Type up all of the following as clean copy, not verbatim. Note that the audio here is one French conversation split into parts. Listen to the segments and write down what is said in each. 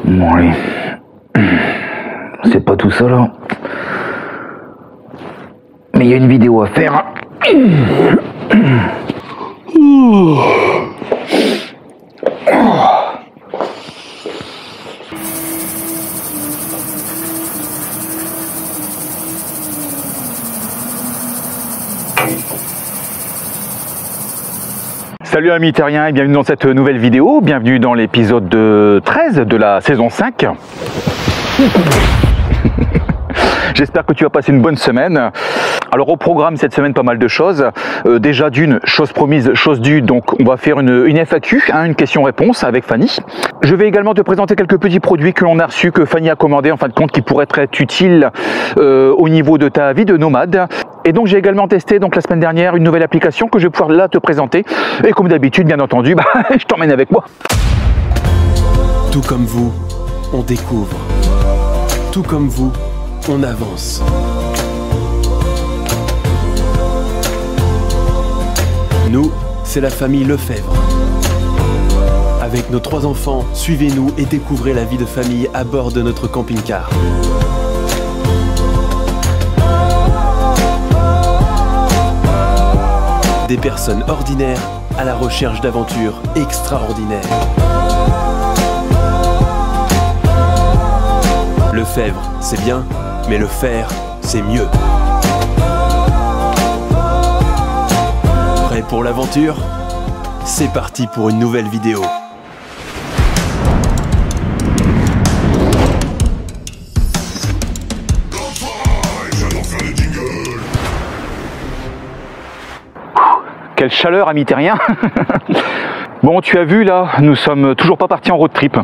Bon allez, c'est pas tout ça là, mais il y a une vidéo à faire. Salut amis terriens et bienvenue dans cette nouvelle vidéo, bienvenue dans l'épisode 13 de la saison 5. J'espère que tu vas passer une bonne semaine. Alors au programme cette semaine pas mal de choses. Déjà d'une, chose promise, chose due, donc on va faire une FAQ, une question-réponse avec Fanny. Je vais également te présenter quelques petits produits que l'on a reçus, que Fanny a commandés en fin de compte, qui pourraient être utiles au niveau de ta vie de nomade. Et donc j'ai également testé donc la semaine dernière une nouvelle application que je vais pouvoir là te présenter. Et comme d'habitude, bien entendu, je t'emmène avec moi. Tout comme vous, on découvre. Tout comme vous, on avance. Nous, c'est la famille Lefebvre. Avec nos 3 enfants, suivez-nous et découvrez la vie de famille à bord de notre camping-car. Des personnes ordinaires à la recherche d'aventures extraordinaires. Lefebvre, c'est bien, mais le faire, c'est mieux. Prêt pour l'aventure? C'est parti pour une nouvelle vidéo. Quelle chaleur amis terriens. Bon, tu as vu là, nous sommes toujours pas partis en road trip.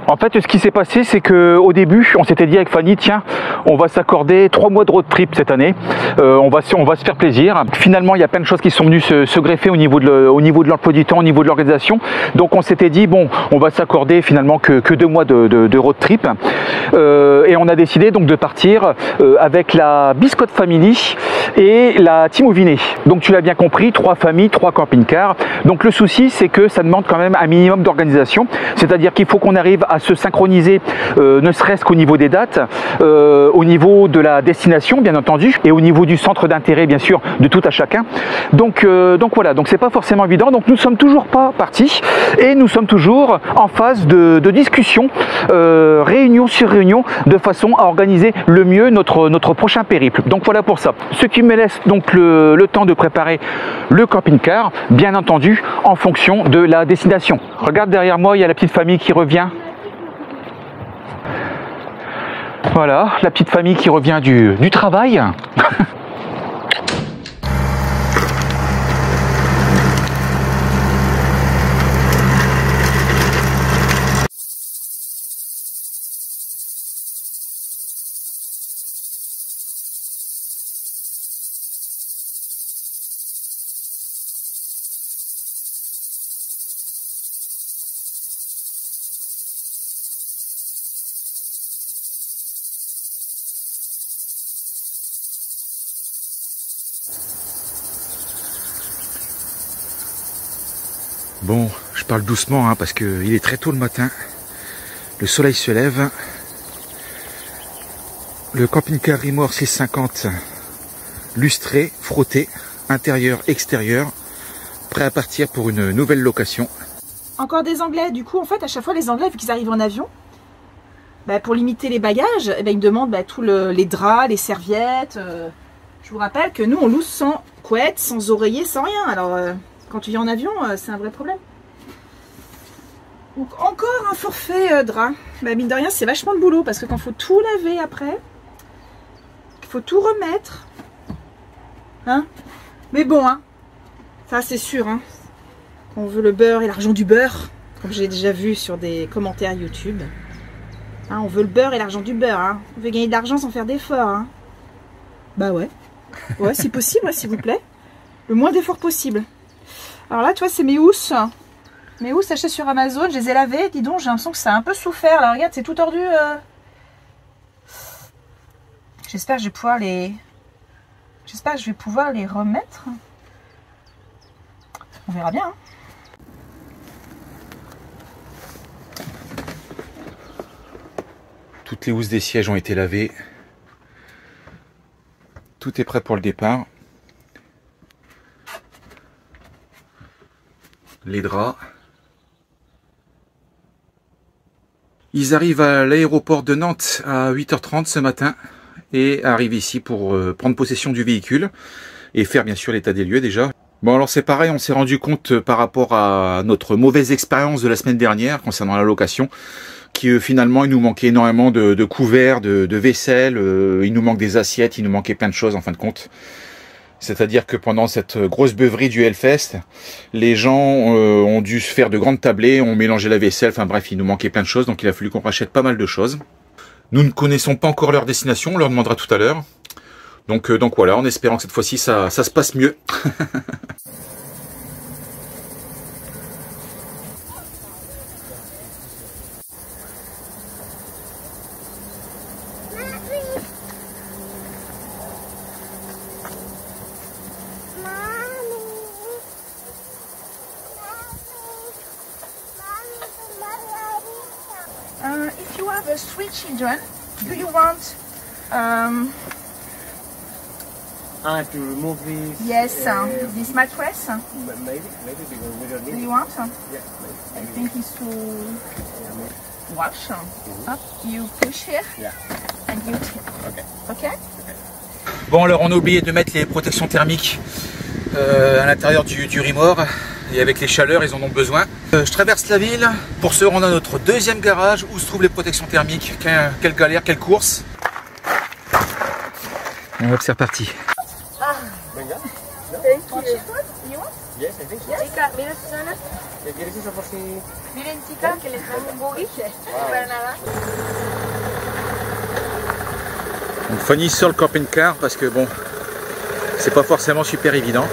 En fait, ce qui s'est passé, c'est qu'au début, on s'était dit avec Fanny, tiens, on va s'accorder 3 mois de road trip cette année. On va se faire plaisir. Finalement, il y a plein de choses qui sont venues se greffer au niveau de l'emploi du temps, au niveau de l'organisation. Donc, on s'était dit, bon, on va s'accorder finalement que 2 mois de road trip. Et on a décidé donc de partir avec la Biscotte Family et la Team Ouvinet. Donc, tu l'as bien compris, 3 familles, 3 camping-cars. Donc, le souci, c'est que ça demande quand même un minimum d'organisation. C'est-à-dire qu'il faut qu'on arrive à se synchroniser, ne serait-ce qu'au niveau des dates, au niveau de la destination bien entendu, et au niveau du centre d'intérêt bien sûr de tout à chacun. Donc voilà, donc c'est pas forcément évident. Donc nous sommes toujours pas partis et nous sommes toujours en phase de discussion, réunion sur réunion, de façon à organiser le mieux notre prochain périple. Donc voilà pour ça. Ce qui me laisse donc le temps de préparer le camping-car, bien entendu en fonction de la destination. Regarde derrière moi, il y a la petite famille qui revient. Voilà, la petite famille qui revient du travail. Bon, je parle doucement parce qu'il est très tôt le matin. Le soleil se lève. Le camping-car Rimor 650 lustré, frotté, intérieur, extérieur, prêt à partir pour une nouvelle location. Encore des Anglais, du coup en fait à chaque fois les Anglais vu qu'ils arrivent en avion, pour limiter les bagages, ils me demandent tous les draps, les serviettes. Je vous rappelle que nous on loue sans couette, sans oreiller, sans rien. Alors quand tu viens en avion, c'est un vrai problème. Donc encore un forfait drap. Mine de rien, c'est vachement de boulot parce que quand il faut tout laver après, il faut tout remettre. Mais bon, ça c'est sûr. On veut le beurre et l'argent du beurre, comme j'ai déjà vu sur des commentaires YouTube. On veut le beurre et l'argent du beurre. On veut gagner de l'argent sans faire d'efforts. Bah ouais. Ouais, si possible, s'il vous plaît. Le moins d'efforts possible. Alors là, tu vois, c'est mes housses. Mes housses achetées sur Amazon, je les ai lavées. Dis donc, j'ai l'impression que ça a un peu souffert. Là, regarde, c'est tout tordu. J'espère que je vais pouvoir les... J'espère que je vais pouvoir les remettre. On verra bien. Hein. Toutes les housses des sièges ont été lavées. Tout est prêt pour le départ. Les draps. Ils arrivent à l'aéroport de Nantes à 8h30 ce matin et arrivent ici pour prendre possession du véhicule et faire bien sûr l'état des lieux déjà. Bon alors c'est pareil, on s'est rendu compte par rapport à notre mauvaise expérience de la semaine dernière concernant la location qui finalement il nous manquait énormément de couverts, de vaisselle, il nous manque des assiettes, il nous manquait plein de choses en fin de compte. C'est-à-dire que pendant cette grosse beuverie du Hellfest, les gens ont dû se faire de grandes tablées, ont mélangé la vaisselle, enfin bref, il nous manquait plein de choses, donc il a fallu qu'on rachète pas mal de choses. Nous ne connaissons pas encore leur destination, on leur demandera tout à l'heure. Donc voilà, en espérant que cette fois-ci ça se passe mieux. If you have 3 children, do you want to remove this? yes this mattress? Maybe because we don't Do need you it. want? Yeah, I maybe. think it's to wash. Up, you push here Yeah. and you take. Okay? Bon alors on a oublié de mettre les protections thermiques à l'intérieur du remords et avec les chaleurs ils en ont besoin. Je traverse la ville pour se rendre à notre deuxième garage où se trouvent les protections thermiques. Quelle galère, quelle course. Et hop c'est reparti. Venga. Want you put? You want? Yes, I think so. Chica, mira Susana, ¿Quieres eso por si...? miren chicas que les traigo un buggy para nada. Donc Fanny sur le camping-car parce que bon, c'est pas forcément super évident.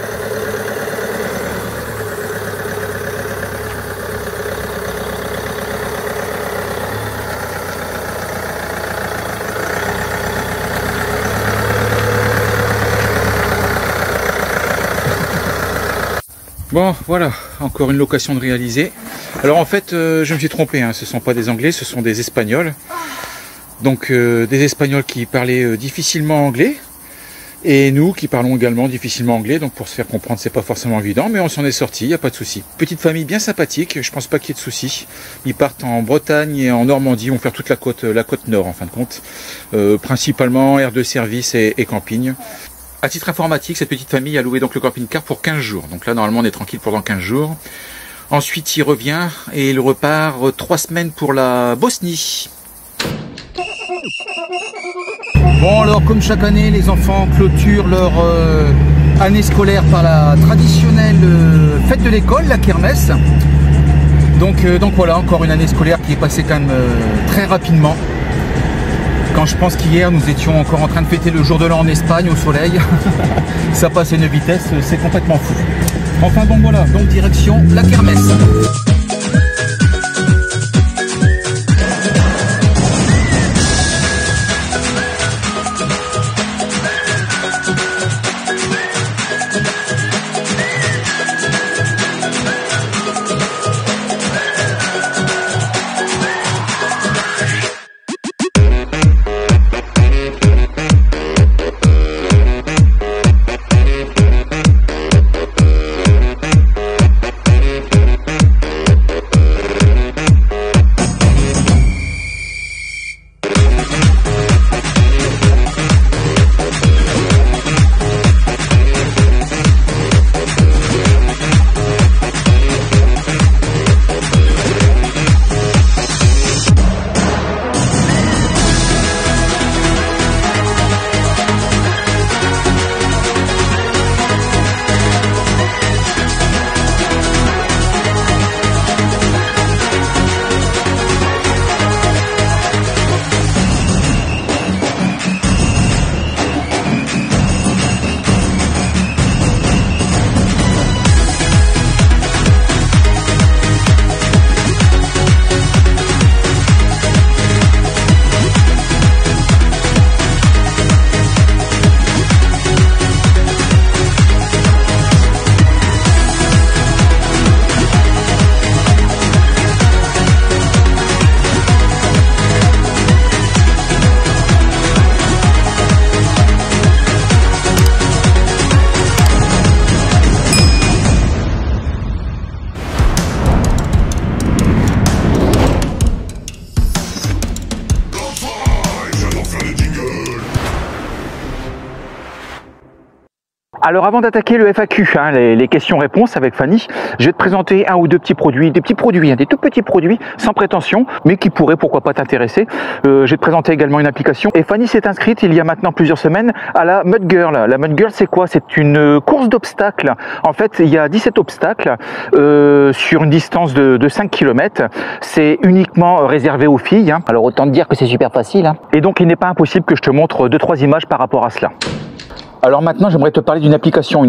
Bon voilà, encore une location de réaliser. Alors en fait je me suis trompé, hein, ce ne sont pas des Anglais, ce sont des Espagnols. Donc des Espagnols qui parlaient difficilement anglais. Et nous qui parlons également difficilement anglais, donc pour se faire comprendre c'est pas forcément évident, mais on s'en est sorti, il n'y a pas de souci. Petite famille bien sympathique, je pense pas qu'il y ait de soucis. Ils partent en Bretagne et en Normandie, vont faire toute la côte nord en fin de compte. Principalement aire de service et camping. À titre informatique, cette petite famille a loué donc le camping-car pour 15 jours. Donc là, normalement, on est tranquille pendant 15 jours. Ensuite, il revient et il repart 3 semaines pour la Bosnie. Bon, alors, comme chaque année, les enfants clôturent leur année scolaire par la traditionnelle fête de l'école, la kermesse. Donc voilà, encore une année scolaire qui est passée quand même très rapidement. Quand je pense qu'hier nous étions encore en train de fêter le jour de l'an en Espagne au soleil, ça passe à une vitesse, c'est complètement fou. Enfin bon voilà, donc direction la kermesse. Alors avant d'attaquer le FAQ, hein, les questions-réponses avec Fanny, je vais te présenter un ou deux petits produits, des tout petits produits sans prétention, mais qui pourraient pourquoi pas t'intéresser. Je vais te présenter également une application. Et Fanny s'est inscrite il y a maintenant plusieurs semaines à la Mud Girl. La Mud Girl, c'est quoi? C'est une course d'obstacles. En fait, il y a 17 obstacles sur une distance de 5 km. C'est uniquement réservé aux filles. Hein. Alors autant te dire que c'est super facile. Hein. Et donc il n'est pas impossible que je te montre 2-3 images par rapport à cela. Alors maintenant, j'aimerais te parler d'une application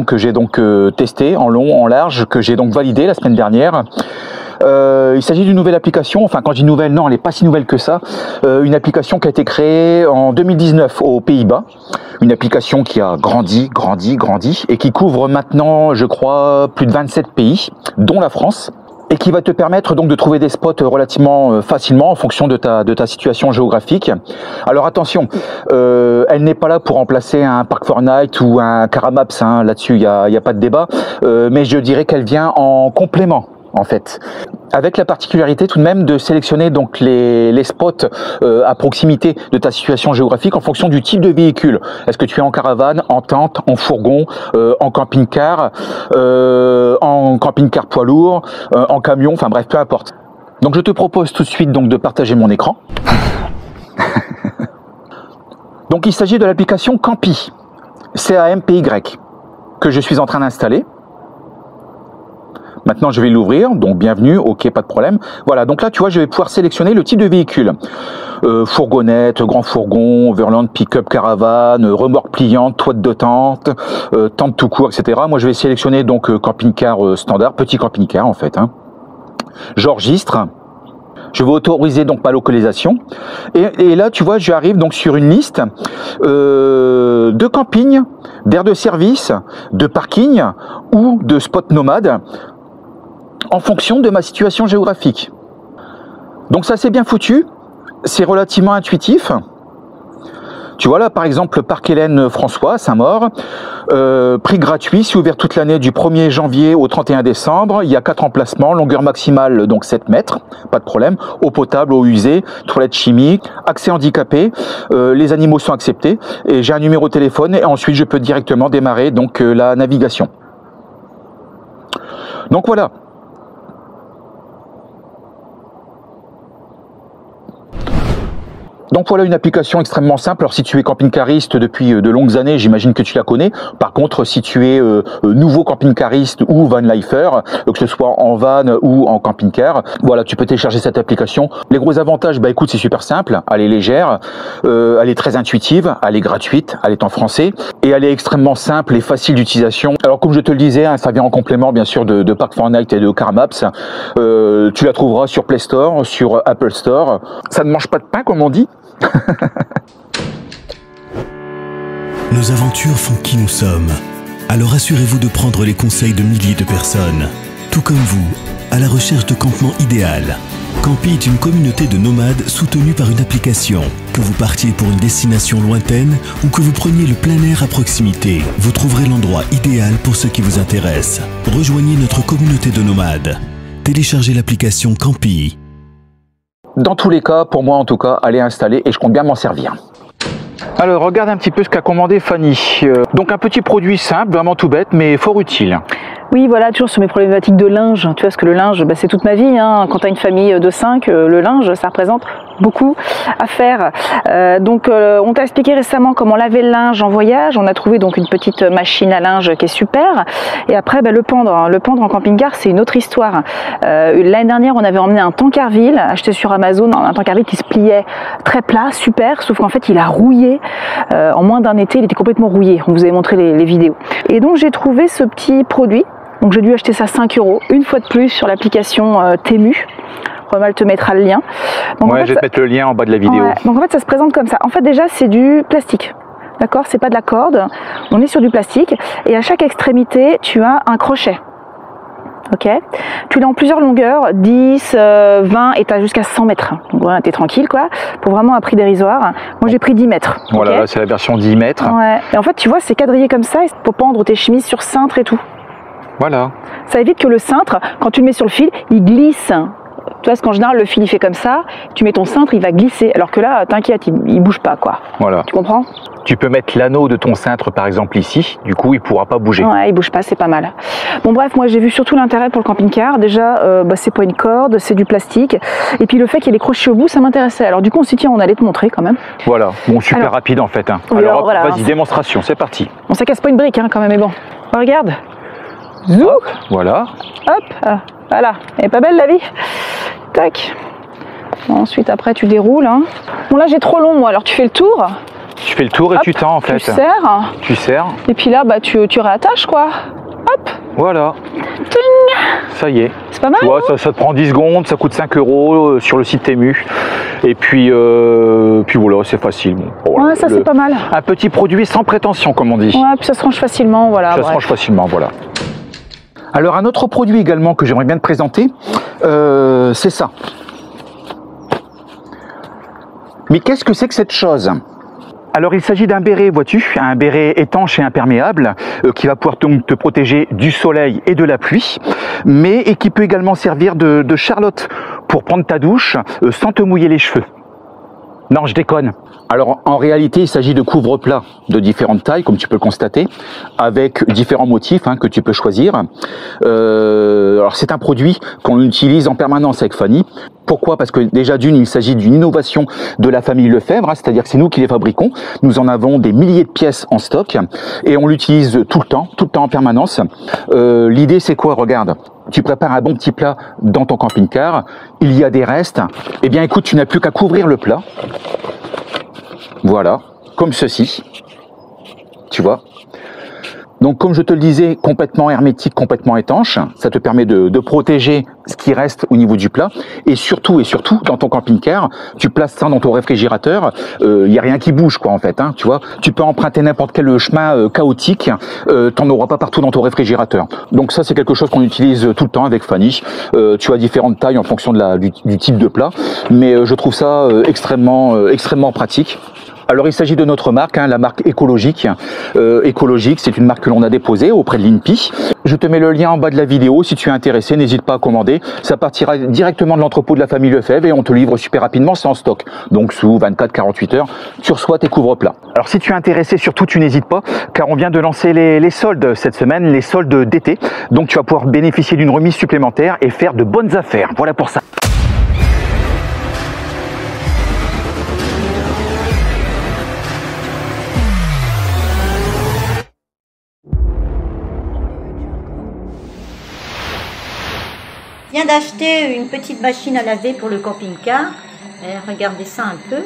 que j'ai donc testée en long, en large, que j'ai donc validée la semaine dernière. Il s'agit d'une nouvelle application, enfin quand je dis nouvelle, non, elle n'est pas si nouvelle que ça. Une application qui a été créée en 2019 aux Pays-Bas. Une application qui a grandi et qui couvre maintenant, je crois, plus de 27 pays, dont la France. Et qui va te permettre donc de trouver des spots relativement facilement en fonction de ta situation géographique. Alors attention, elle n'est pas là pour remplacer un Park Fortnite ou un Caramaps, hein, là-dessus il n'y a pas de débat, mais je dirais qu'elle vient en complément. En fait, avec la particularité tout de même de sélectionner donc les spots à proximité de ta situation géographique en fonction du type de véhicule. Est-ce que tu es en caravane, en tente, en fourgon, en camping-car poids lourd, en camion, enfin bref, peu importe. Donc je te propose tout de suite donc de partager mon écran. Donc il s'agit de l'application Campy, C-A-M-P-Y, que je suis en train d'installer. Maintenant, je vais l'ouvrir, donc bienvenue, ok, pas de problème. Voilà, donc là, tu vois, je vais pouvoir sélectionner le type de véhicule. Fourgonnette, grand fourgon, overland, pick-up, caravane, remorque pliante, toit de tente, tente tout court, etc. Moi, je vais sélectionner donc camping-car standard, petit camping-car en fait. Hein. J'enregistre. Je vais autoriser donc ma localisation. Et là, tu vois, j'arrive donc sur une liste de camping, d'aires de service, de parking ou de spots nomades en fonction de ma situation géographique. Donc ça, c'est bien foutu. C'est relativement intuitif. Tu vois là, par exemple, le parc Hélène François, Saint-Maur, prix gratuit, c'est ouvert toute l'année du 1er janvier au 31 décembre. Il y a 4 emplacements, longueur maximale donc 7 mètres, pas de problème. Eau potable, eau usée, toilettes chimiques, accès handicapé, les animaux sont acceptés. Et j'ai un numéro de téléphone et ensuite je peux directement démarrer donc la navigation. Donc voilà. Donc voilà une application extrêmement simple. Alors si tu es camping-cariste depuis de longues années, j'imagine que tu la connais. Par contre, si tu es nouveau camping-cariste ou van-lifer, que ce soit en van ou en camping-car, voilà, tu peux télécharger cette application. Les gros avantages, bah écoute, c'est super simple. Elle est légère, elle est très intuitive, elle est gratuite, elle est en français et elle est extrêmement simple et facile d'utilisation. Alors comme je te le disais, hein, ça vient en complément bien sûr de Park Fortnite et de Caramaps. Tu la trouveras sur Play Store, sur Apple Store. Ça ne mange pas de pain comme on dit. Nos aventures font qui nous sommes. Alors assurez-vous de prendre les conseils de milliers de personnes. Tout comme vous, à la recherche de campement idéal. Campy est une communauté de nomades soutenue par une application. Que vous partiez pour une destination lointaine ou que vous preniez le plein air à proximité, vous trouverez l'endroit idéal pour ce qui vous intéresse. Rejoignez notre communauté de nomades. Téléchargez l'application Campy. Dans tous les cas, pour moi en tout cas, elle est installée et je compte bien m'en servir. Alors, regarde un petit peu ce qu'a commandé Fanny. Donc un petit produit simple, vraiment tout bête, mais fort utile. Oui, voilà, toujours sur mes problématiques de linge. Tu vois, parce que le linge, bah, c'est toute ma vie. Hein. Quand tu as une famille de 5, le linge, ça représente beaucoup à faire. On t'a expliqué récemment comment laver le linge en voyage. On a trouvé donc une petite machine à linge qui est super. Et après, bah, le pendre en camping-car, c'est une autre histoire. L'année dernière, on avait emmené un tankerville, acheté sur Amazon, un tankerville qui se pliait très plat, super, sauf qu'en fait, il a rouillé. En moins d'un été, il était complètement rouillé. On vous avait montré les vidéos. Et donc, j'ai trouvé ce petit produit. Donc j'ai dû acheter ça 5 €, une fois de plus sur l'application Temu. Romal te mettra le lien. Donc, ouais, je vais te mettre le lien en bas de la vidéo. Ouais, donc en fait ça se présente comme ça. En fait déjà c'est du plastique. D'accord, c'est pas de la corde. On est sur du plastique. Et à chaque extrémité tu as un crochet. Ok, tu l'as en plusieurs longueurs, 10, 20 et tu as jusqu'à 100 mètres. Donc voilà, t'es tranquille quoi, pour vraiment un prix dérisoire. Moi j'ai pris 10 mètres. Voilà, okay, c'est la version 10 mètres. Ouais. Et en fait tu vois c'est quadrillé comme ça pour pendre tes chemises sur cintre et tout. Voilà. Ça évite que le cintre, quand tu le mets sur le fil, il glisse Tu vois, parce qu'en général, le fil, il fait comme ça, tu mets ton cintre, il va glisser. Alors que là, t'inquiète, il bouge pas, quoi. Voilà. Tu comprends? Tu peux mettre l'anneau de ton cintre, par exemple, ici. Du coup, il pourra pas bouger. Ouais, il bouge pas, c'est pas mal. Bon, bref, moi, j'ai vu surtout l'intérêt pour le camping-car. Déjà, c'est pas une corde, c'est du plastique. Et puis, le fait qu'il y ait les crochets au bout, ça m'intéressait. Alors, du coup, on s'est dit, on allait te montrer quand même. Voilà. Bon, super Alors, rapide, en fait. Hein. Oui, alors, hop, voilà, vas-y, démonstration, c'est parti. Bon, ça casse pas une brique, hein, quand même, mais bon. Regarde. Zou. Voilà. Hop, voilà. Elle est pas belle, la vie? Tac. Bon, ensuite, après, tu déroules. Hein. Bon, là, j'ai trop long, moi. Alors, tu fais le tour. Tu fais le tour et Hop, tu tends, en fait. Tu serres. Tu serres. Et puis là, bah, tu réattaches, quoi. Hop. Voilà. Ting. Ça y est. C'est pas mal. Tu vois, ça te prend 10 secondes, ça coûte 5 € sur le site Temu. Et puis voilà, c'est facile. Bon, voilà, Ouais, ça, c'est pas mal. Un petit produit sans prétention, comme on dit. Ouais, puis ça se range facilement, voilà. Ça se range facilement, voilà. Alors, un autre produit également que j'aimerais bien te présenter, c'est ça. Mais qu'est-ce que c'est que cette chose ? Alors il s'agit d'un béret, vois-tu, un béret étanche et imperméable qui va pouvoir donc te protéger du soleil et de la pluie, mais et qui peut également servir de charlotte pour prendre ta douche sans te mouiller les cheveux. Non, je déconne. Alors en réalité, il s'agit de couvre-plats de différentes tailles, comme tu peux le constater, avec différents motifs que tu peux choisir. Alors c'est un produit qu'on utilise en permanence avec Fanny. Pourquoi? Parce que déjà d'une, il s'agit d'une innovation de la famille Lefebvre, c'est-à-dire que c'est nous qui les fabriquons. Nous en avons des milliers de pièces en stock et on l'utilise tout le temps en permanence. L'idée c'est quoi? Regarde, tu prépares un bon petit plat dans ton camping-car, il y a des restes, eh bien écoute, tu n'as plus qu'à couvrir le plat. Voilà, comme ceci, tu vois. Donc comme je te le disais, complètement hermétique, complètement étanche, ça te permet de protéger ce qui reste au niveau du plat. Et surtout, dans ton camping-car, tu places ça dans ton réfrigérateur, il n'y a rien qui bouge quoi en fait, tu vois. Tu peux emprunter n'importe quel chemin chaotique, t'en auras pas partout dans ton réfrigérateur. Donc ça c'est quelque chose qu'on utilise tout le temps avec Fanny. Tu as différentes tailles en fonction de du type de plat, mais je trouve ça extrêmement pratique. Alors il s'agit de notre marque, la marque Écologique. Écologique, c'est une marque que l'on a déposée auprès de l'INPI. Je te mets le lien en bas de la vidéo, si tu es intéressé, n'hésite pas à commander. Ça partira directement de l'entrepôt de la famille Lefebvre et on te livre super rapidement, c'est en stock. Donc sous 24-48 heures, tu reçois tes couvre-plats. Alors si tu es intéressé, surtout tu n'hésites pas, car on vient de lancer les soldes cette semaine, les soldes d'été. Donc tu vas pouvoir bénéficier d'une remise supplémentaire et faire de bonnes affaires. Voilà pour ça. Je viens d'acheter une petite machine à laver pour le camping-car. Regardez ça un peu.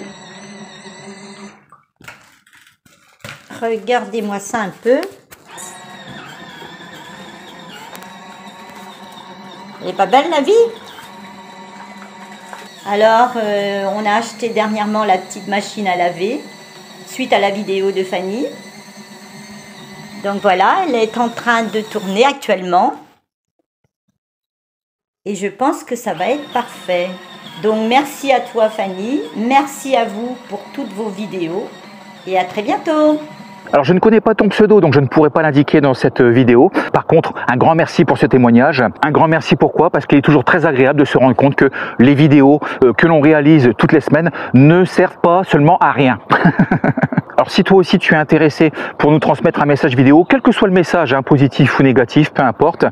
Regardez-moi ça un peu. Elle est pas belle la vie? Alors, on a acheté dernièrement la petite machine à laver suite à la vidéo de Fanny. Donc voilà, elle est en train de tourner actuellement. Et je pense que ça va être parfait. Donc merci à toi Fanny, merci à vous pour toutes vos vidéos et à très bientôt. Alors je ne connais pas ton pseudo, donc je ne pourrai pas l'indiquer dans cette vidéo. Par contre, un grand merci pour ce témoignage. Un grand merci pourquoi? Parce qu'il est toujours très agréable de se rendre compte que les vidéos que l'on réalise toutes les semaines ne servent pas seulement à rien. Alors si toi aussi tu es intéressé pour nous transmettre un message vidéo, quel que soit le message, positif ou négatif, peu importe,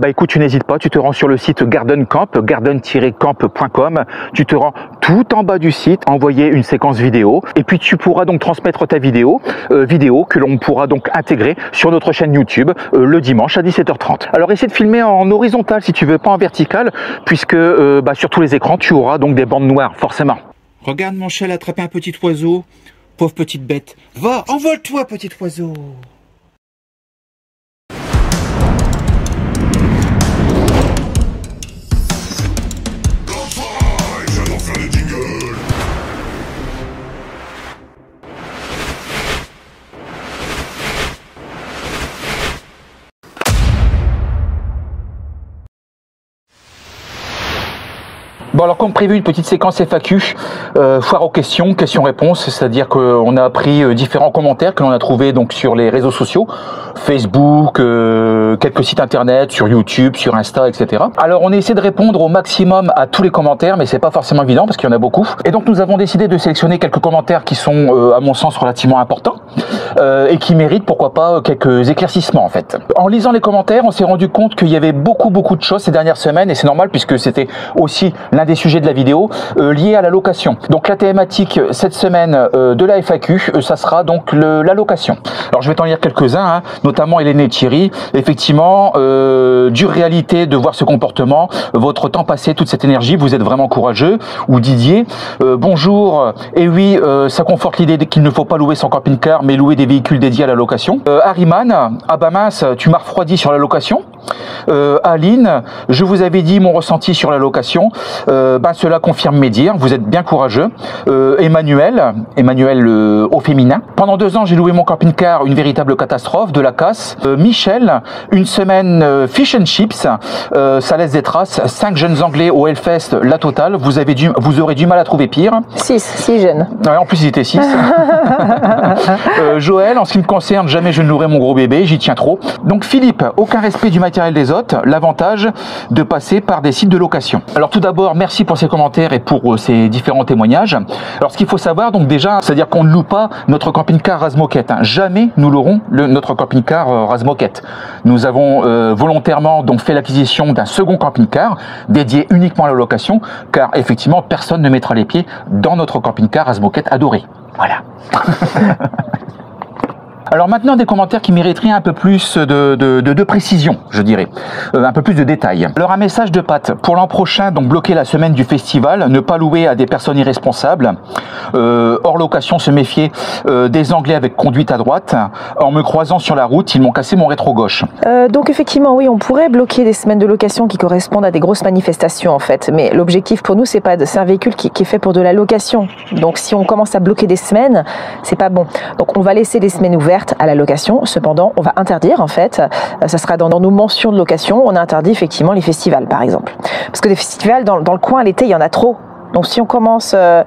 écoute, tu n'hésites pas, tu te rends sur le site Garden Camp, garden-camp.com, tu te rends tout en bas du site, envoyer une séquence vidéo, et puis tu pourras donc transmettre ta vidéo que l'on pourra donc intégrer sur notre chaîne YouTube le dimanche à 17h30. Alors essaie de filmer en horizontal si tu veux, pas en vertical, puisque sur tous les écrans tu auras donc des bandes noires, forcément. Regarde mon chat, attraper un petit oiseau. Pauvre petite bête. Va, envole-toi, petit oiseau. Bon alors comme prévu, une petite séquence FAQ, foire aux questions, questions-réponses, c'est-à-dire qu'on a pris différents commentaires que l'on a trouvés donc sur les réseaux sociaux, Facebook, quelques sites internet, sur YouTube, sur Insta, etc. Alors on a essayé de répondre au maximum à tous les commentaires, mais c'est pas forcément évident parce qu'il y en a beaucoup. Et donc nous avons décidé de sélectionner quelques commentaires qui sont à mon sens relativement importants et qui méritent pourquoi pas quelques éclaircissements en fait. En lisant les commentaires, on s'est rendu compte qu'il y avait beaucoup de choses ces dernières semaines et c'est normal puisque c'était aussi l'un des sujets de la vidéo lié à la location. Donc la thématique cette semaine de la FAQ, ça sera donc la location. Alors je vais t'en lire quelques-uns, hein, notamment Hélène et Thierry. Effectivement, dure réalité de voir ce comportement, votre temps passé, toute cette énergie, vous êtes vraiment courageux. Ou Didier, bonjour, et oui, ça conforte l'idée qu'il ne faut pas louer son camping-car, mais louer des véhicules dédiés à la location. Harryman, ah bah mince, tu m'as refroidi sur la location. Aline, je vous avais dit mon ressenti sur la location, cela confirme mes dires, vous êtes bien courageux. Emmanuel au féminin. Pendant 2 ans, j'ai loué mon camping-car, une véritable catastrophe, de la casse. Michel, une semaine fish and chips, ça laisse des traces. 5 jeunes anglais au Hellfest, la totale, vous aurez du mal à trouver pire. 6 jeunes. Ouais, en plus ils étaient 6. Joël, en ce qui me concerne, jamais je ne louerai mon gros bébé, j'y tiens trop. Donc Philippe, aucun respect du matériel des autres, l'avantage de passer par des sites de location. Alors tout d'abord, merci pour ces commentaires et pour ces différents témoignages. Alors ce qu'il faut savoir, donc déjà, c'est-à-dire qu'on ne loue pas notre camping-car Razmoket. Hein. Jamais nous louerons notre camping-car Razmoket. Nous avons volontairement donc fait l'acquisition d'un second camping-car dédié uniquement à la location, car effectivement, personne ne mettra les pieds dans notre camping-car Razmoket adoré. Voilà. Alors maintenant, des commentaires qui mériteraient un peu plus de précision, je dirais, un peu plus de détails. Alors un message de Pat, pour l'an prochain, donc bloquer la semaine du festival, ne pas louer à des personnes irresponsables, hors location, se méfier des Anglais avec conduite à droite. En me croisant sur la route, ils m'ont cassé mon rétro gauche. Donc effectivement, oui, on pourrait bloquer des semaines de location qui correspondent à des grosses manifestations en fait, mais l'objectif pour nous, c'est un véhicule qui est fait pour de la location. Donc si on commence à bloquer des semaines, c'est pas bon. Donc on va laisser des semaines ouvertes à la location. Cependant, on va interdire en fait, ça sera dans nos mentions de location, on a interdit effectivement les festivals par exemple. Parce que des festivals dans le coin l'été, il y en a trop. Donc si on commence à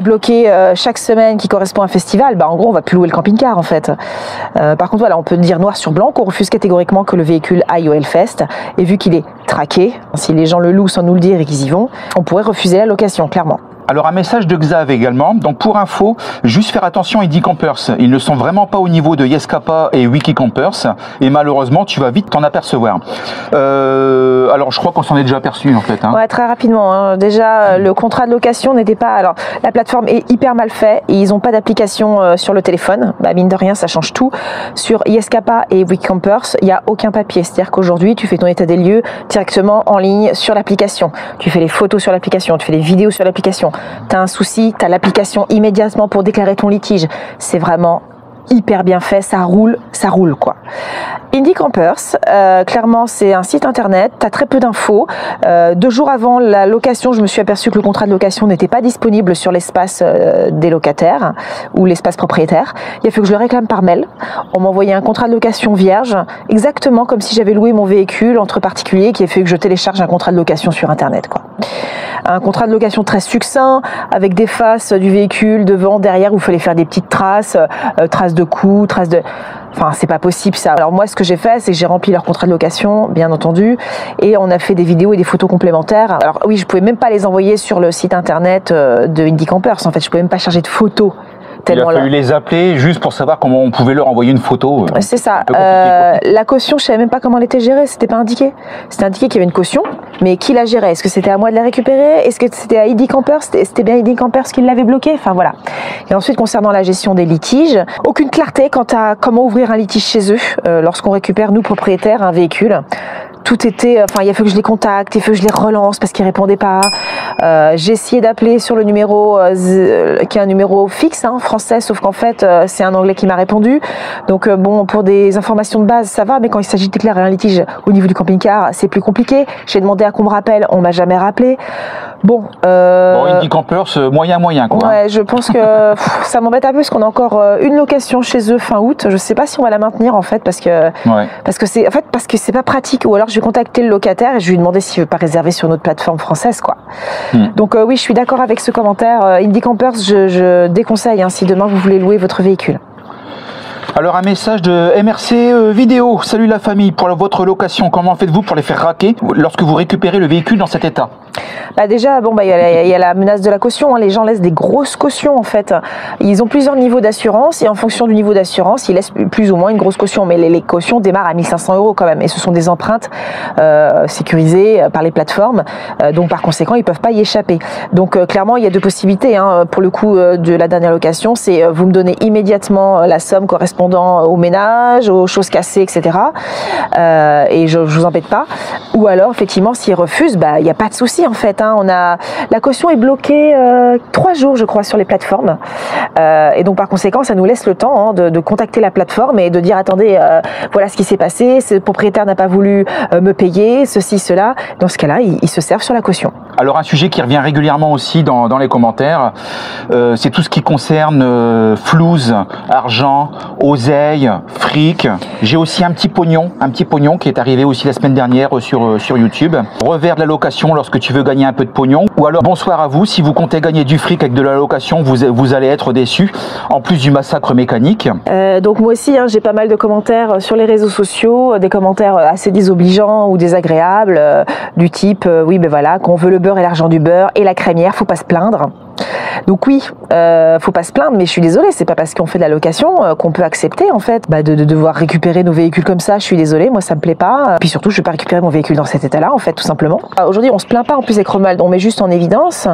bloquer chaque semaine qui correspond à un festival, en gros on va plus louer le camping-car en fait. Par contre voilà, on peut dire noir sur blanc qu'on refuse catégoriquement que le véhicule aille au Hellfest, et vu qu'il est traqué, si les gens le louent sans nous le dire et qu'ils y vont, on pourrait refuser la location clairement. Alors un message de Xav également, donc pour info, juste faire attention à Indie Campers, ils ne sont vraiment pas au niveau de Yescapa et Wiki Campers, et malheureusement tu vas vite t'en apercevoir. Alors je crois qu'on s'en est déjà aperçu en fait. Hein. Ouais, très rapidement, hein. Déjà le contrat de location n'était pas, alors la plateforme est hyper mal faite, et ils n'ont pas d'application sur le téléphone, mine de rien ça change tout. Sur Yescapa et Wiki Campers, il n'y a aucun papier, c'est-à-dire qu'aujourd'hui tu fais ton état des lieux directement en ligne sur l'application, tu fais les photos sur l'application, tu fais les vidéos sur l'application. T'as un souci, t'as l'application immédiatement pour déclarer ton litige. C'est vraiment hyper bien fait, ça roule quoi. Indie Campers, clairement c'est un site internet, tu as très peu d'infos. 2 jours avant la location, je me suis aperçue que le contrat de location n'était pas disponible sur l'espace des locataires ou l'espace propriétaire. Il a fallu que je le réclame par mail. On m'a envoyé un contrat de location vierge, exactement comme si j'avais loué mon véhicule entre particuliers, qui a fait que je télécharge un contrat de location sur internet quoi. Un contrat de location très succinct, avec des faces du véhicule, devant, derrière, où il fallait faire des petites traces, traces de coups, traces de... Enfin, c'est pas possible ça. Alors moi, ce que j'ai fait, c'est que j'ai rempli leur contrat de location, bien entendu, et on a fait des vidéos et des photos complémentaires. Alors oui, je pouvais même pas les envoyer sur le site internet de Indie Campers. En fait, je pouvais même pas charger de photos. Il a fallu les appeler juste pour savoir comment on pouvait leur envoyer une photo. C'est ça. La caution, je savais même pas comment elle était gérée. C'était pas indiqué. C'était indiqué qu'il y avait une caution, mais qui la gérait? Est-ce que c'était à moi de la récupérer? Est-ce que c'était à Indie Campers? C'était bien Indie Campers qui l'avait bloqué? Enfin voilà. Et ensuite, concernant la gestion des litiges, aucune clarté quant à comment ouvrir un litige chez eux lorsqu'on récupère, nous propriétaires, un véhicule. Tout était, enfin il a fallu que je les contacte, il a fallu que je les relance parce qu'ils répondaient pas. J'ai essayé d'appeler sur le numéro qui est un numéro fixe français, sauf qu'en fait c'est un anglais qui m'a répondu. Donc bon, pour des informations de base ça va, mais quand il s'agit de déclarer un litige au niveau du camping-car, c'est plus compliqué. J'ai demandé à qu'on me rappelle, on m'a jamais rappelé. Bon, Indie Campers, moyen quoi. Ouais, je pense que ça m'embête un peu parce qu'on a encore une location chez eux fin août. Je sais pas si on va la maintenir en fait parce que c'est pas pratique. Ou alors je vais contacter le locataire et je vais lui demander s'il veut pas réserver sur notre plateforme française quoi. Donc oui, je suis d'accord avec ce commentaire. Indie Campers, je déconseille si demain vous voulez louer votre véhicule. Alors un message de MRC Vidéo. Salut la famille, pour votre location, comment faites-vous pour les faire raquer lorsque vous récupérez le véhicule dans cet état? Déjà, il y a la menace de la caution. Les gens laissent des grosses cautions en fait. Ils ont plusieurs niveaux d'assurance et en fonction du niveau d'assurance, ils laissent plus ou moins une grosse caution. Mais les cautions démarrent à 1 500 € quand même. Et ce sont des empreintes sécurisées par les plateformes. Donc par conséquent, ils ne peuvent pas y échapper. Donc clairement, il y a deux possibilités. Pour le coup de la dernière location, c'est vous me donnez immédiatement la somme correspondant au ménage, aux choses cassées, etc. Et je ne vous embête pas. Ou alors, effectivement, s'ils refusent, il n'y a pas de souci en fait. La caution est bloquée 3 jours, je crois, sur les plateformes. Et donc, par conséquent, ça nous laisse le temps de contacter la plateforme et de dire, attendez, voilà ce qui s'est passé, ce propriétaire n'a pas voulu me payer, ceci, cela. Dans ce cas-là, ils se servent sur la caution. Alors, un sujet qui revient régulièrement aussi dans les commentaires, c'est tout ce qui concerne flouze, argent, oseille, fric. J'ai aussi un petit pognon qui est arrivé aussi la semaine dernière sur YouTube. Revers de la location lorsque tu veux gagner un peu de pognon. Ou alors, bonsoir à vous, si vous comptez gagner du fric avec de la location, vous allez être déçus, en plus du massacre mécanique. Donc moi aussi, j'ai pas mal de commentaires sur les réseaux sociaux, des commentaires assez désobligeants ou désagréables, du type, oui, voilà, qu'on veut le beurre et l'argent du beurre et la crémière, faut pas se plaindre. Donc oui, faut pas se plaindre, mais je suis désolée, c'est pas parce qu'on fait de la location qu'on peut accepter en fait de devoir récupérer nos véhicules comme ça. Je suis désolée, moi ça me plaît pas. Puis surtout, je vais pas récupérer mon véhicule dans cet état-là en fait, tout simplement. Aujourd'hui, on se plaint pas en plus avec Romuald, on met juste en évidence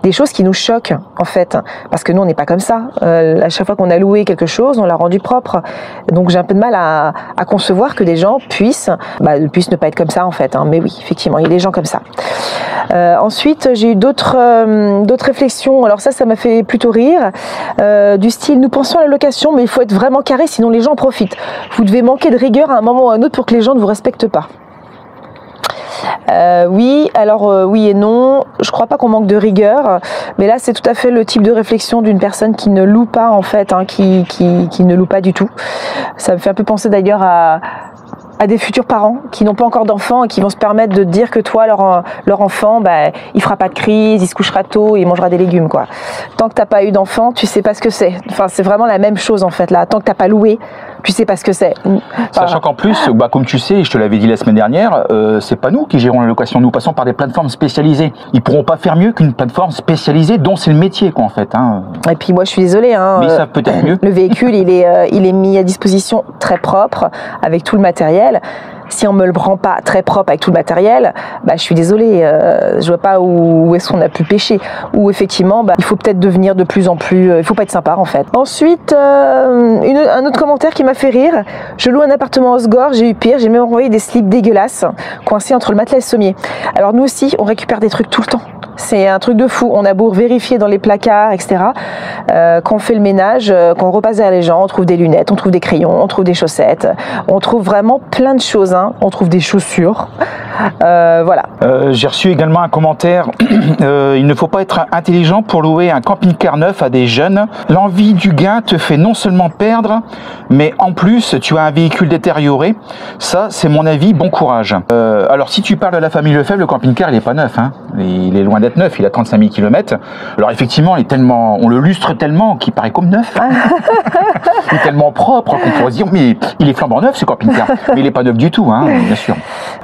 des choses qui nous choquent en fait, parce que nous on n'est pas comme ça. À chaque fois qu'on a loué quelque chose, on l'a rendu propre. Donc j'ai un peu de mal à concevoir que des gens puissent ne pas être comme ça en fait. Mais oui, effectivement, il y a des gens comme ça. Ensuite, j'ai eu d'autres réflexions. Alors ça m'a fait plutôt rire, du style, nous pensons à la location, mais il faut être vraiment carré, sinon les gens en profitent. Vous devez manquer de rigueur à un moment ou à un autre pour que les gens ne vous respectent pas. Oui, alors oui et non, je crois pas qu'on manque de rigueur, mais là c'est tout à fait le type de réflexion d'une personne qui ne loue pas en fait, qui ne loue pas du tout. Ça me fait un peu penser d'ailleurs à des futurs parents qui n'ont pas encore d'enfants et qui vont se permettre de dire que toi, leur enfant, il fera pas de crise, il se couchera tôt, il mangera des légumes, quoi. Tant que t'as pas eu d'enfant, tu sais pas ce que c'est. Enfin, c'est vraiment la même chose, en fait, là. Tant que t'as pas loué, tu sais pas ce que c'est. Sachant qu'en plus, comme tu sais, je te l'avais dit la semaine dernière, c'est pas nous qui gérons la location. Nous passons par des plateformes spécialisées. Ils pourront pas faire mieux qu'une plateforme spécialisée dont c'est le métier, quoi, en fait. Et puis moi, je suis désolée. Mais ils savent peut-être mieux. Le véhicule, il est mis à disposition très propre, avec tout le matériel. Si on me le prend pas très propre avec tout le matériel, je suis désolée, je vois pas où est-ce qu'on a pu pêcher. Ou effectivement, il faut peut-être devenir de plus en plus, il faut pas être sympa en fait. Ensuite, un autre commentaire qui m'a fait rire. Je loue un appartement à Osgore, j'ai eu pire, j'ai même envoyé des slips dégueulasses coincés entre le matelas et le sommier. Alors nous aussi, on récupère des trucs tout le temps. C'est un truc de fou. On a beau vérifier dans les placards, etc. Quand on fait le ménage, quand on repasse derrière les gens, on trouve des lunettes, on trouve des crayons, on trouve des chaussettes, on trouve vraiment plein de choses. On trouve des chaussures. Voilà. J'ai reçu également un commentaire. Il ne faut pas être intelligent pour louer un camping-car neuf à des jeunes. L'envie du gain te fait non seulement perdre, mais en plus, tu as un véhicule détérioré. Ça, c'est mon avis. Bon courage. Alors, si tu parles de la famille Lefebvre, le camping-car, il n'est pas neuf. Il est loin d'être neuf. Il a 35 000 km. Alors, effectivement, on le lustre tellement qu'il paraît comme neuf. Il est tellement propre qu'on pourrait se dire, mais il est flambant neuf, ce camping-car. Mais il n'est pas neuf du tout, bien sûr.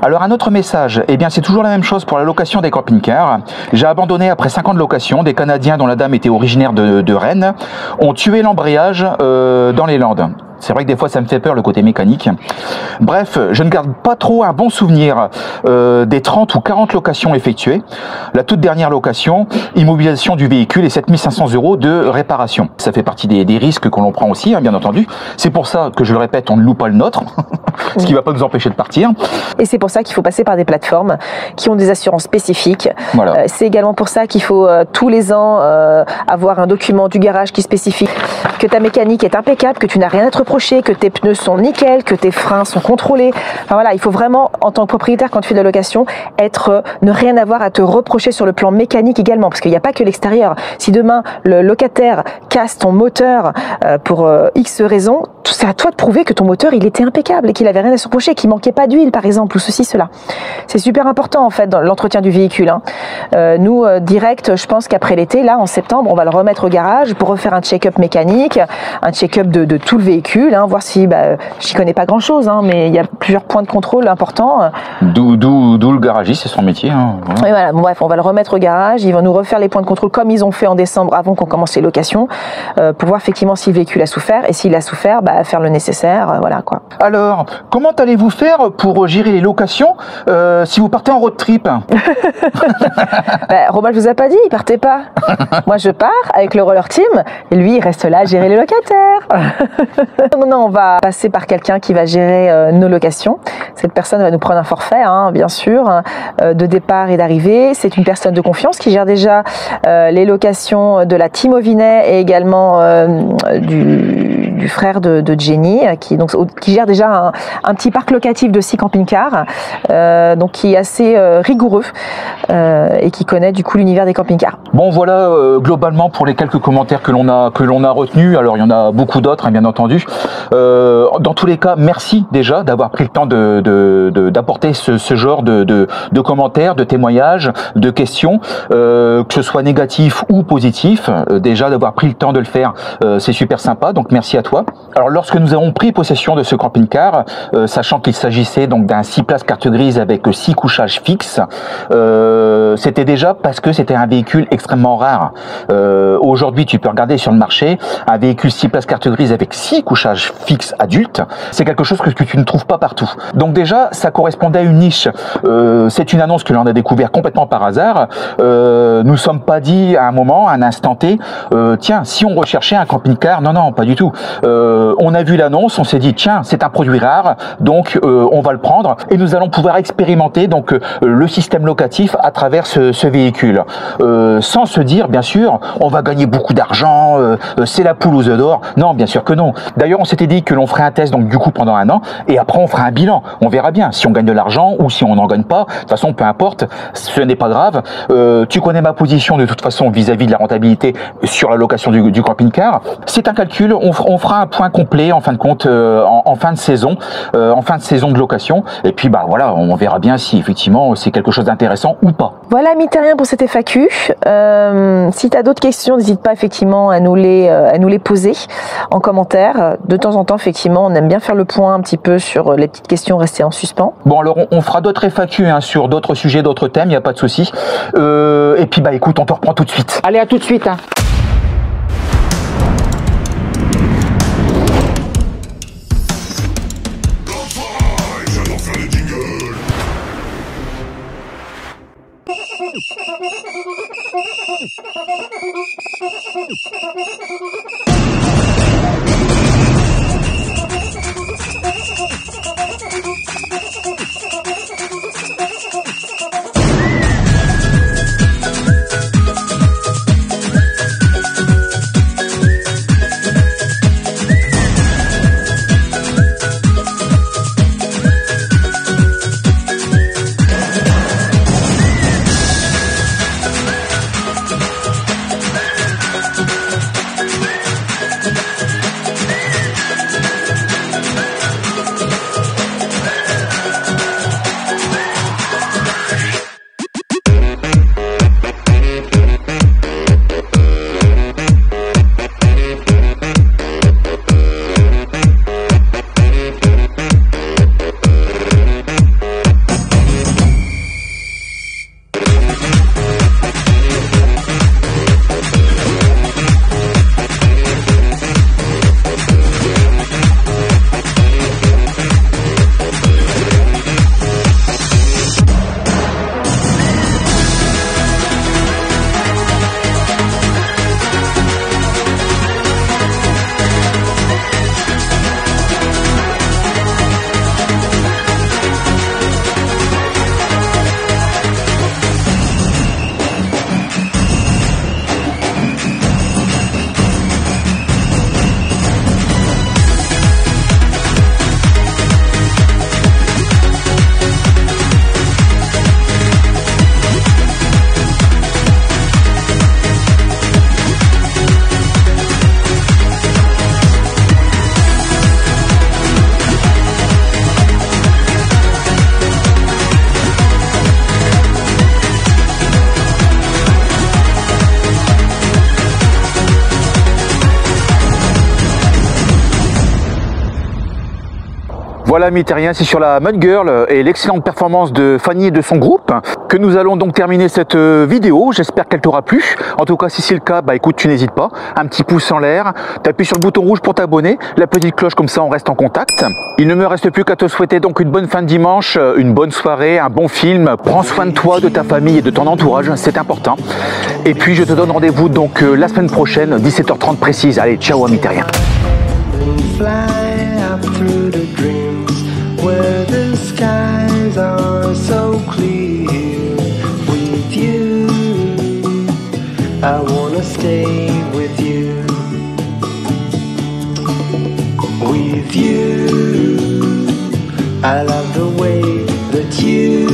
Alors, un autre message. Eh bien, c'est toujours la même chose pour la location des camping-cars. J'ai abandonné après 5 ans de location. Des Canadiens dont la dame était originaire de Rennes ont tué l'embrayage dans les Landes. C'est vrai que des fois ça me fait peur le côté mécanique. Bref, je ne garde pas trop un bon souvenir des 30 ou 40 locations effectuées. La toute dernière location, immobilisation du véhicule et 7 500 € de réparation. Ça fait partie des risques que l'on prend aussi, bien entendu. C'est pour ça que je le répète, on ne loue pas le nôtre, ce qui ne va pas nous empêcher de partir. Et c'est pour ça qu'il faut passer par des plateformes qui ont des assurances spécifiques. Voilà. C'est également pour ça qu'il faut tous les ans avoir un document du garage qui spécifie que que ta mécanique est impeccable, que tu n'as rien à te reprocher, que tes pneus sont nickel, que tes freins sont contrôlés. Enfin voilà, il faut vraiment, en tant que propriétaire, quand tu fais de la location, ne rien avoir à te reprocher sur le plan mécanique également, parce qu'il n'y a pas que l'extérieur. Si demain le locataire casse ton moteur pour X raisons, c'est à toi de prouver que ton moteur il était impeccable et qu'il avait rien à se reprocher, qu'il manquait pas d'huile par exemple ou ceci cela. C'est super important en fait dans l'entretien du véhicule. Nous direct, je pense qu'après l'été, là en septembre, on va le remettre au garage pour refaire un check-up mécanique, un check-up de tout le véhicule, voir si j'y connais pas grand chose, mais il y a plusieurs points de contrôle importants. D'où le garagiste, c'est son métier. Et voilà, bon, bref, on va le remettre au garage, ils vont nous refaire les points de contrôle comme ils ont fait en décembre avant qu'on commence les locations, pour voir effectivement si le véhicule a souffert, et s'il a souffert, faire le nécessaire, voilà quoi. Alors, comment allez-vous faire pour gérer les locations si vous partez en road trip? Romain, je vous ai pas dit, il partait pas. Moi, je pars avec le roller team, et lui, il reste là à gérer les locataires. Non, on va passer par quelqu'un qui va gérer nos locations. Cette personne va nous prendre un forfait, bien sûr, de départ et d'arrivée. C'est une personne de confiance qui gère déjà les locations de la team Auvinet et également du frère de Jenny, qui gère déjà un petit parc locatif de 6 camping-cars, donc qui est assez rigoureux et qui connaît du coup l'univers des camping-cars. Bon voilà, globalement pour les quelques commentaires que l'on a retenus, alors il y en a beaucoup d'autres bien entendu. Dans tous les cas, merci déjà d'avoir pris le temps d'apporter ce genre de commentaires, de témoignages, de questions, que ce soit négatif ou positif. Déjà d'avoir pris le temps de le faire, c'est super sympa, donc merci à toi. Alors lorsque nous avons pris possession de ce camping-car, sachant qu'il s'agissait donc d'un 6 places carte grise avec 6 couchages fixes, c'était déjà parce que c'était un véhicule extrêmement rare. Aujourd'hui, tu peux regarder sur le marché, un véhicule 6 places carte grise avec 6 couchages fixes adultes, c'est quelque chose que tu ne trouves pas partout. Donc déjà, ça correspondait à une niche. C'est une annonce que l'on a découvert complètement par hasard. Nous sommes pas dit à un moment, à un instant T, tiens, si on recherchait un camping-car, non, pas du tout. On a vu l'annonce, on s'est dit, tiens, c'est un produit rare, donc on va le prendre et nous allons pouvoir expérimenter donc le système locatif à travers ce véhicule. Sans se dire, bien sûr, on va gagner beaucoup d'argent, c'est la poule aux œufs d'or. Non, bien sûr que non. D'ailleurs, on s'était dit que l'on ferait un test donc du coup pendant un an et après on fera un bilan. On verra bien si on gagne de l'argent ou si on n'en gagne pas. De toute façon, peu importe, ce n'est pas grave. Tu connais ma position de toute façon vis-à-vis de la rentabilité sur la location du camping-car. C'est un calcul, on fera un point complet en fin de compte en fin de saison, de location. Et puis voilà, on verra bien si effectivement c'est quelque chose d'intéressant ou pas. Voilà, mis rien pour cette FAQ. Si tu as d'autres questions, n'hésite pas effectivement à nous les poser en commentaire. De temps en temps, effectivement, on aime bien faire le point un petit peu sur les petites questions restées en suspens. Bon, alors on fera d'autres FAQ sur d'autres sujets, d'autres thèmes, il n'y a pas de souci. Et puis écoute, on te reprend tout de suite. Allez, à tout de suite. Voilà, amis terriens, c'est sur la Mud Girl et l'excellente performance de Fanny et de son groupe que nous allons donc terminer cette vidéo. J'espère qu'elle t'aura plu. En tout cas, si c'est le cas, bah écoute, tu n'hésites pas. Un petit pouce en l'air, t'appuies sur le bouton rouge pour t'abonner, la petite cloche, comme ça on reste en contact. Il ne me reste plus qu'à te souhaiter donc une bonne fin de dimanche, une bonne soirée, un bon film. Prends soin de toi, de ta famille et de ton entourage, c'est important. Et puis je te donne rendez-vous donc la semaine prochaine, 17h30 précise. Allez, ciao, amis terriens. Where the skies are so clear with you, I wanna stay with you, with you. I love the way that you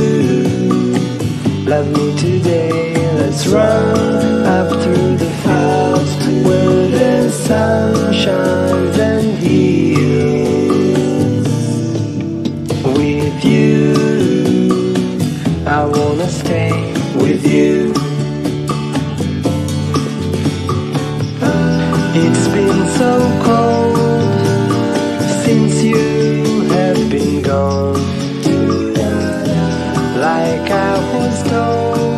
love me today. Let's run up through the fields where the sun shines and heals. With you, I wanna stay with you. It's been so cold since you have been gone, like I was told.